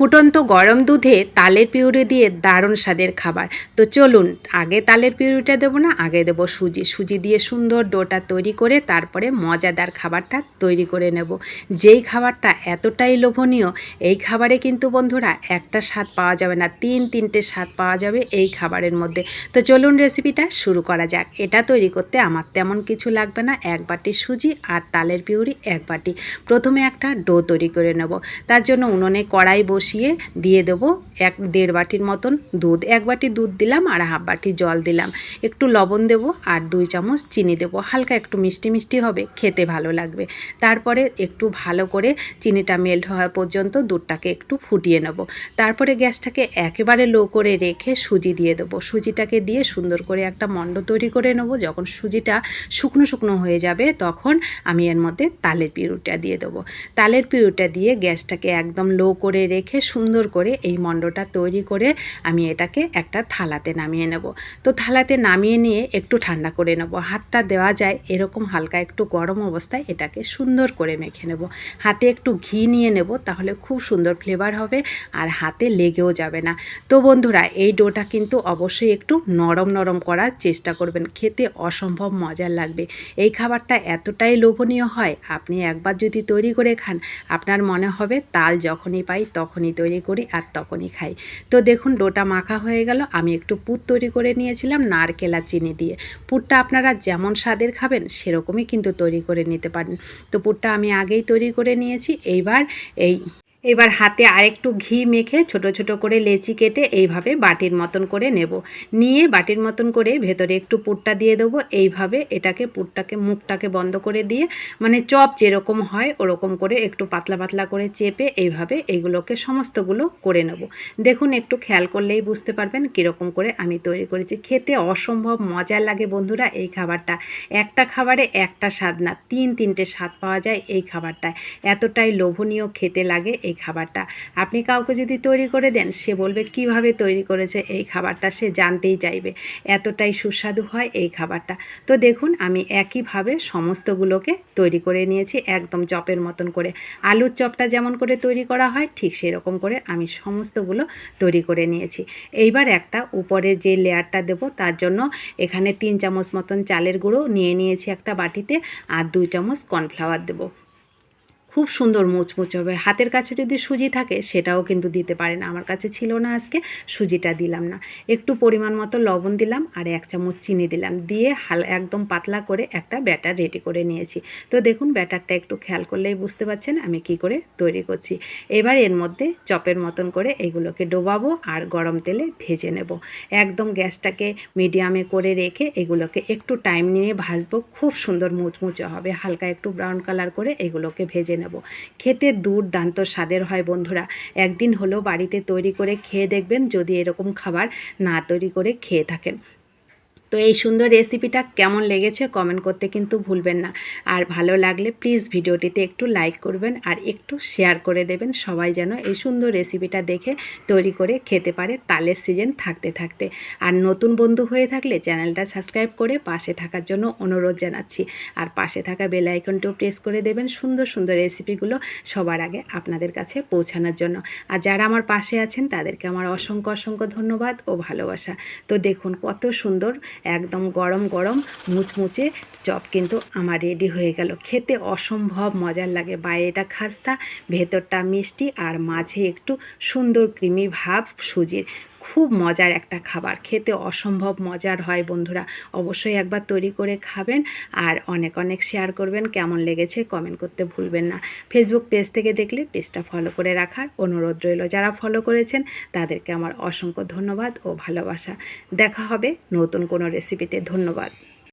ফুটন্ত গরম দুধে তালের পিউরি দিয়ে দারুণ স্বাদের খাবার। তো চলুন, আগে তালের পিউরিটা দেবো না, আগে দেবো সুজি দিয়ে সুন্দর ডোটা তৈরি করে তারপরে মজাদার খাবারটা তৈরি করে নেব। যেই খাবারটা এতটাই লোভনীয়, এই খাবারে কিন্তু বন্ধুরা একটা স্বাদ পাওয়া যাবে না, তিনটে স্বাদ পাওয়া যাবে এই খাবারের মধ্যে। তো চলুন রেসিপিটা শুরু করা যাক। এটা তৈরি করতে আমার তেমন কিছু লাগবে না, 1 বাটি সুজি আর তালের পিউরি 1 বাটি। প্রথমে একটা ডো তৈরি করে নেব। তার জন্য উনুনে কড়াই বসিয়ে দিয়ে দেবো 1-1.5 বাটির মতন দুধ। 1 বাটি দুধ দিলাম আর হাফ বাটি জল দিলাম, একটু লবণ দেবো আর 2 চামচ চিনি দেবো। হালকা একটু মিষ্টি মিষ্টি হবে, খেতে ভালো লাগবে। তারপরে একটু ভালো করে চিনিটা মেল্ট হওয়া পর্যন্ত দুধটাকে একটু ফুটিয়ে নেব। তারপরে গ্যাসটাকে একেবারে লো করে রেখে সুজি দিয়ে দেবো। সুজিটাকে দিয়ে সুন্দর করে একটা মণ্ড তৈরি করে নেব। যখন সুজিটা শুকনো শুকনো হয়ে যাবে তখন আমি এর মধ্যে তালের পিউরিটা দিয়ে দেবো। তালের পিউরিটা দিয়ে গ্যাসটাকে একদম লো করে রেখে সুন্দর করে এই মণ্ডটা তৈরি করে আমি এটাকে একটা থালাতে নামিয়ে নেব। তো থালাতে নামিয়ে নিয়ে একটু ঠান্ডা করে নেব। হাতটা দেওয়া যায় এরকম হালকা একটু গরম অবস্থায় এটাকে সুন্দর করে মেখে নেব। হাতে একটু ঘি নিয়ে নেব, তাহলে খুব সুন্দর ফ্লেভার হবে আর হাতে লেগেও যাবে না। তো বন্ধুরা, এই ডোটা কিন্তু অবশ্যই একটু নরম নরম করার চেষ্টা করবেন, খেতে অসম্ভব মজার লাগবে। এই খাবারটা এতটাই লোভনীয় হয়, আপনি একবার যদি তৈরি করে খান আপনার মনে হবে তাল যখনই পাই তখনই তৈরি করি আর তখনই খাই। তো দেখুন ডোটা মাখা হয়ে গেল। আমি একটু পুর তৈরি করে নিয়েছিলাম নারকেল আর চিনি দিয়ে। পুরটা আপনারা যেমন স্বাদের খাবেন সেরকমই কিন্তু তৈরি করে নিতে পারেন। তো পুরটা আমি আগেই তৈরি করে নিয়েছি। এবার হাতে আরেকটু ঘি মেখে ছোট ছোট করে লেচি কেটে এইভাবে বাটির মতন করে নেব। নিয়ে বাটির মতন করে ভেতরে একটু পুরটা দিয়ে দেবো। এইভাবে এটাকে পুরটাকে মুখটাকে বন্ধ করে দিয়ে, মানে চপ যেরকম হয় ওরকম করে একটু পাতলা পাতলা করে চেপে এইভাবে এইগুলোকে সমস্তগুলো করে নেব। দেখুন একটু খেয়াল করলেই বুঝতে পারবেন কীরকম করে আমি তৈরি করেছি। খেতে অসম্ভব মজার লাগে বন্ধুরা এই খাবারটা। একটা খাবারে একটা স্বাদ না, তিনটে স্বাদ পাওয়া যায় এই খাবারটায়। এতটাই লোভনীয় খেতে লাগে এই খাবারটা। আপনি কাউকে যদি তৈরি করে দেন, সে বলবে কিভাবে তৈরি করেছে এই খাবারটা, সে জানতেই চাইবে। এতটাই সুস্বাদু হয় এই খাবারটা। তো দেখুন আমি একইভাবে সমস্তগুলোকে তৈরি করে নিয়েছি একদম চপের মতন করে। আলুর চপটা যেমন করে তৈরি করা হয় ঠিক সেরকম করে আমি সমস্তগুলো তৈরি করে নিয়েছি। এইবার একটা উপরে যে লেয়ারটা দেব তার জন্য এখানে 3 চামচ মতন চালের গুঁড়ো নিয়ে নিয়েছি একটা বাটিতে, আর 2 চামচ কর্নফ্লাওয়ার দেব। খুব সুন্দর মুচমুচে হবে। হাতের কাছে যদি সুজি থাকে সেটাও কিন্তু দিতে পারেন, আমার কাছে ছিল না আজকে, সুজিটা দিলাম না। একটু পরিমাণ মতো লবণ দিলাম আর 1 চামচ চিনি দিলাম, দিয়ে একদম পাতলা করে একটা ব্যাটার রেডি করে নিয়েছি। তো দেখুন ব্যাটারটা একটু খেয়াল করলেই বুঝতে পারছেন আমি কি করে তৈরি করছি। এবার এর মধ্যে চপের মতন করে এগুলোকে ডোবাবো আর গরম তেলে ভেজে নেব। একদম গ্যাসটাকে মিডিয়ামে করে রেখে এগুলোকে একটু টাইম নিয়ে ভাজবো। খুব সুন্দর মুচমুচে হবে, হালকা একটু ব্রাউন কালার করে এগুলোকে ভেজে নেব। খেতে দুর্দান্ত স্বাদের হয় বন্ধুরা। একদিন হলেও বাড়িতে তৈরি করে খেয়ে দেখবেন যদি এরকম খাবার না তৈরি করে খেয়ে থাকেন। তো এই সুন্দর রেসিপিটা কেমন লেগেছে কমেন্ট করতে কিন্তু ভুলবেন না। আর ভালো লাগলে প্লিজ ভিডিওটিতে একটু লাইক করবেন আর একটু শেয়ার করে দেবেন, সবাই যেন এই সুন্দর রেসিপিটা দেখে তৈরি করে খেতে পারে তালের সিজন থাকতে থাকতে। আর নতুন বন্ধু হয়ে থাকলে চ্যানেলটা সাবস্ক্রাইব করে পাশে থাকার জন্য অনুরোধ জানাচ্ছি। আর পাশে থাকা বেল আইকনটিও প্রেস করে দেবেন সুন্দর সুন্দর রেসিপিগুলো সবার আগে আপনাদের কাছে পৌঁছানোর জন্য। আর যারা আমার পাশে আছেন তাদেরকে আমার অসংখ্য অসংখ্য ধন্যবাদ ও ভালোবাসা। তো দেখুন কত সুন্দর একদম গরম গরম মুচমুচে চপ কিন্তু আমার রেডি হয়ে গেল। খেতে অসম্ভব মজার লাগে, বাইরেটা খাস্তা ভেতরটা মিষ্টি আর মাঝে একটু সুন্দর ক্রিমি ভাব সুজির। খুব মজার একটা খাবার, খেতে অসম্ভব মজার হয় বন্ধুরা। অবশ্যই একবার তৈরি করে খাবেন আর অনেক অনেক শেয়ার করবেন। কেমন লেগেছে কমেন্ট করতে ভুলবেন না। ফেসবুক পেজ থেকে দেখলে পেজটা ফলো করে রাখার অনুরোধ রইল। যারা ফলো করেছেন তাদেরকে আমার অসংখ্য ধন্যবাদ ও ভালোবাসা। দেখা হবে নতুন কোনো রেসিপিতে। ধন্যবাদ।